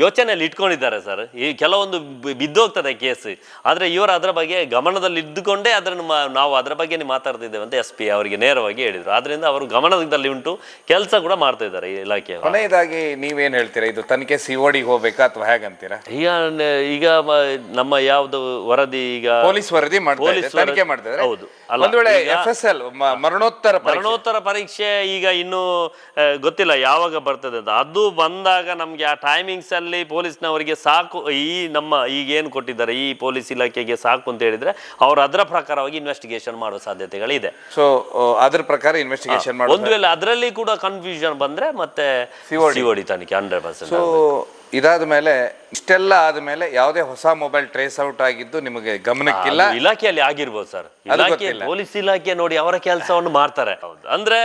ಯೋಚನೆಯಲ್ಲಿ ಇಟ್ಕೊಂಡಿದ್ದಾರೆ ಸರ್. ಈ ಕೆಲವೊಂದು ಬಿದ್ದೋಗ್ತದೆ ಕೇಸ್, ಆದರೆ ಇವರು ಅದರ ಬಗ್ಗೆ ಗಮನದಲ್ಲಿ ಇದ್ದುಕೊಂಡೇ ಅದನ್ನು ನಾವು ಅದರ ಬಗ್ಗೆ ಮಾತಾಡ್ತಿದ್ದೇವೆ ಅಂತ SP ಅವರಿಗೆ ನೇರವಾಗಿ ಹೇಳಿದರು. ಆದ್ರಿಂದ ಅವರು ಗಮನದಲ್ಲಿ ಉಂಟು, ಕೆಲಸ ಕೂಡ ಮಾಡ್ತಾ ಇದ್ದಾರೆ ಈ ಇಲಾಖೆ. ಕೊನೆಯದಾಗಿ ನೀವೇನು ಹೇಳ್ತೀರಾ, ಇದು ತನಿಖೆ COD ಹೋಗ್ಬೇಕಾ ಅಥವಾ ಹೇಗಂತೀರಾ? ಈಗ ನಮ್ಮ ಯಾವ್ದು ವರದಿ, ಈಗ ಪೊಲೀಸ್ ವರದಿ ತನಿಖೆ ಮಾಡ್ತಿದ್ದಾರೆ. ಹೌದು, ಒಂದು ವೇಳೆ FSL ಮರಣೋತ್ತರ ಪರೀಕ್ಷೆ ಈಗ ಇನ್ನೂ ಗೊತ್ತಿಲ್ಲ ಯಾವಾಗ ಬರ್ತದೆ ಅಂತ. ಅದು ಬಂದಾಗ ನಮ್ಗೆ ಆ ಟೈಮಿಂಗ್ಸ್ ಅಲ್ಲಿ ಪೊಲೀಸ್ನವರಿಗೆ ಸಾಕು, ಈ ನಮ್ಮ ಈಗೇನು ಕೊಟ್ಟಿದ್ದಾರೆ ಈ ಪೊಲೀಸ್ ಇಲಾಖೆಗೆ ಸಾಕು ಅಂತ ಹೇಳಿದ್ರೆ ಅವರು ಅದರ ಪ್ರಕಾರವಾಗಿ ಇನ್ವೆಸ್ಟಿಗೇಷನ್ ಮಾಡುವ ಸಾಧ್ಯತೆಗಳಿದೆ. ಸೊ ಅದ್ರ ಪ್ರಕಾರ ಇನ್ವೆಸ್ಟಿಗೇಷನ್ ಮಾಡಿ, ಒಂದು ವೇಳೆ ಅದರಲ್ಲಿ ಕೂಡ ಕನ್ಫ್ಯೂಷನ್ ಬಂದ್ರೆ ಮತ್ತೆ COD ತನಿಖೆ 100%. ಸೊ ಇದಾದ ಮೇಲೆ ಇಷ್ಟೆಲ್ಲ ಆದ್ಮೇಲೆ ಯಾವುದೇ ಹೊಸ ಮೊಬೈಲ್ ಟ್ರೇಸ್ ಔಟ್ ಆಗಿದ್ದು ನಿಮಗೆ ಗಮನಕ್ಕಿಲ್ಲ? ಇಲಾಖೆಯಲ್ಲಿ ಆಗಿರ್ಬೋದು ಸರ್, ಇಲಾಖೆ ಪೊಲೀಸ್ ಇಲಾಖೆ ನೋಡಿ ಅವರ ಕೆಲಸವನ್ನು ಮಾಡ್ತಾರೆ. ಅಂದ್ರೆ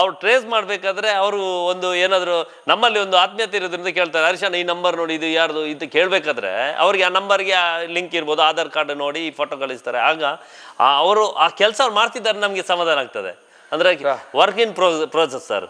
ಅವ್ರು ಟ್ರೇಸ್ ಮಾಡ್ಬೇಕಾದ್ರೆ ಅವರು ಒಂದು ಏನಾದ್ರು ನಮ್ಮಲ್ಲಿ ಒಂದು ಆತ್ಮೀಯತೆ ಇರೋದ್ರಿಂದ ಕೇಳ್ತಾರೆ, ಹರ್ಷನ್ ಈ ನಂಬರ್ ನೋಡಿ ಇದು ಯಾರ್ದು ಇದು ಕೇಳ್ಬೇಕಾದ್ರೆ ಅವ್ರಿಗೆ ಆ ನಂಬರ್ಗೆ ಲಿಂಕ್ ಇರ್ಬೋದು, ಆಧಾರ್ ಕಾರ್ಡ್ ನೋಡಿ ಫೋಟೋ ಕಳಿಸ್ತಾರೆ. ಆಗ ಅವರು ಆ ಕೆಲಸ ಮಾಡ್ತಿದ್ದಾರೆ, ನಮ್ಗೆ ಸಮಾಧಾನ ಆಗ್ತದೆ. ಅಂದ್ರೆ ವರ್ಕ್ ಇನ್ ಪ್ರೋಸೆಸ್ ಸರ್,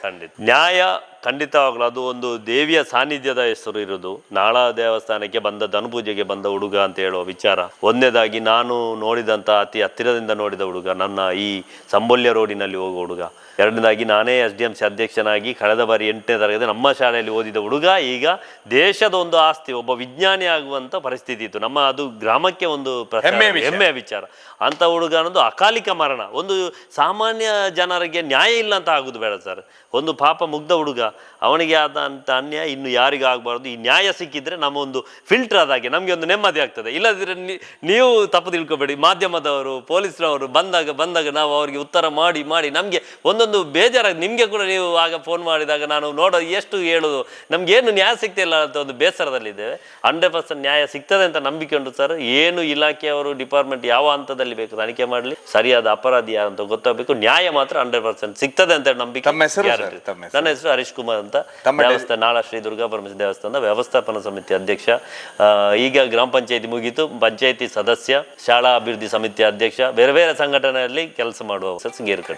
ಖಂಡಿತ ನ್ಯಾಯ ಖಂಡಿತವಾಗ್ಲೂ ಅದು ಒಂದು ದೇವಿಯ ಸಾನ್ನಿಧ್ಯದ ಹೆಸರು ಇರೋದು. ನಾಳ ದೇವಸ್ಥಾನಕ್ಕೆ ಬಂದ ಧನುಪೂಜೆಗೆ ಬಂದ ಹುಡುಗ ಅಂತ ಹೇಳುವ ವಿಚಾರ ಒಂದನೇದಾಗಿ, ನಾನು ನೋಡಿದಂಥ ಅತಿ ಹತ್ತಿರದಿಂದ ನೋಡಿದ ಹುಡುಗ, ನನ್ನ ಈ ಸಂಬೋಲ್ಯ ರೋಡಿನಲ್ಲಿ ಹೋಗುವ ಹುಡುಗ. ಎರಡನೇದಾಗಿ ನಾನೇ SDMC ಅಧ್ಯಕ್ಷನಾಗಿ ಕಳೆದ ಬಾರಿ 8ನೇ ತರಗತಿ ನಮ್ಮ ಶಾಲೆಯಲ್ಲಿ ಓದಿದ ಹುಡುಗ ಈಗ ದೇಶದ ಒಂದು ಆಸ್ತಿ, ಒಬ್ಬ ವಿಜ್ಞಾನಿ ಆಗುವಂಥ ಪರಿಸ್ಥಿತಿ ಇತ್ತು. ನಮ್ಮ ಅದು ಗ್ರಾಮಕ್ಕೆ ಒಂದು ಹೆಮ್ಮೆಯ ವಿಚಾರ. ಅಂತ ಹುಡುಗ ಅನ್ನೋದು ಅಕಾಲಿಕ ಮರಣ. ಒಂದು ಸಾಮಾನ್ಯ ಜನರಿಗೆ ನ್ಯಾಯ ಇಲ್ಲ ಅಂತ ಆಗುದು ಬೇಡ ಸರ್. ಒಂದು ಪಾಪ ಮುಗ್ಧ ಹುಡುಗ, ಅವನಿಗೆ ಆದಂಥ ಅನ್ಯಾಯ ಇನ್ನು ಯಾರಿಗೂ ಆಗಬಾರ್ದು. ಈ ನ್ಯಾಯ ಸಿಕ್ಕಿದ್ರೆ ನಮ್ಮ ಒಂದು ಫಿಲ್ಟರ್ ಆದಾಗೆ ನಮಗೆ ಒಂದು ನೆಮ್ಮದಿ ಆಗ್ತದೆ. ಇಲ್ಲದಿದ್ರೆ ನೀವು ತಪ್ಪು ತಿಳ್ಕೊಬೇಡಿ, ಮಾಧ್ಯಮದವರು ಪೊಲೀಸ್ನವರು ಬಂದಾಗ ನಾವು ಅವರಿಗೆ ಉತ್ತರ ಮಾಡಿ ನಮಗೆ ಒಂದೊಂದು ಬೇಜಾರಾಗಿ, ನಿಮಗೆ ಕೂಡ ನೀವು ಆಗ ಫೋನ್ ಮಾಡಿದಾಗ ನಾನು ಎಷ್ಟು ಹೇಳೋದು, ನಮ್ಗೇನು ನ್ಯಾಯ ಸಿಗ್ತಿಲ್ಲ ಅಂತ ಒಂದು ಬೇಸರದಲ್ಲಿದ್ದೇವೆ. 100% ನ್ಯಾಯ ಸಿಗ್ತದೆ ಅಂತ ನಂಬಿಕೆ ಉಂಟು ಸರ್. ಏನು ಇಲಾಖೆಯವರು ಡಿಪಾರ್ಟ್ಮೆಂಟ್ ಯಾವ ಹಂತದಲ್ಲಿ ಲೆವೆಲಲ್ಲಿ ಬೇಕು ತನಿಖೆ ಮಾಡಲಿ, ಸರಿಯಾದ ಅಪರಾಧಿ ಯಾರು ಅಂತ ಗೊತ್ತಾಗಬೇಕು. ನ್ಯಾಯ ಮಾತ್ರ 100% ಸಿಗ್ತದೆ ಅಂತ ನಂಬಿಕೆ. ತಮ್ಮ ಹೆಸರು guarantee. ಸರ್? ತಮ್ಮ ಹೆಸರು? ನನ್ನ ಹೆಸರು ಹರೀಶ್ ಕುಮಾರ್ ಅಂತ, ದೇವಸ್ಥಾನ ನಾಳ ಶ್ರೀ ದುರ್ಗಾ ಪರಮೇಶ್ವರಿ ದೇವಸ್ಥಾನದ ವ್ಯವಸ್ಥಾಪನಾ ಸಮಿತಿ ಅಧ್ಯಕ್ಷ. ಈಗ ಗ್ರಾಮ ಪಂಚಾಯತಿ ಮುಗೀತು, ಪಂಚಾಯತಿ ಸದಸ್ಯ, ಶಾಲಾ ಅಭಿವೃದ್ಧಿ ಸಮಿತಿ ಅಧ್ಯಕ್ಷ, ಬೇರೆ ಬೇರೆ ಸಂಘಟನೆಯಲ್ಲಿ ಕೆಲಸ ಮಾಡುವ ಗೇರುಕಟ್ಟೆ.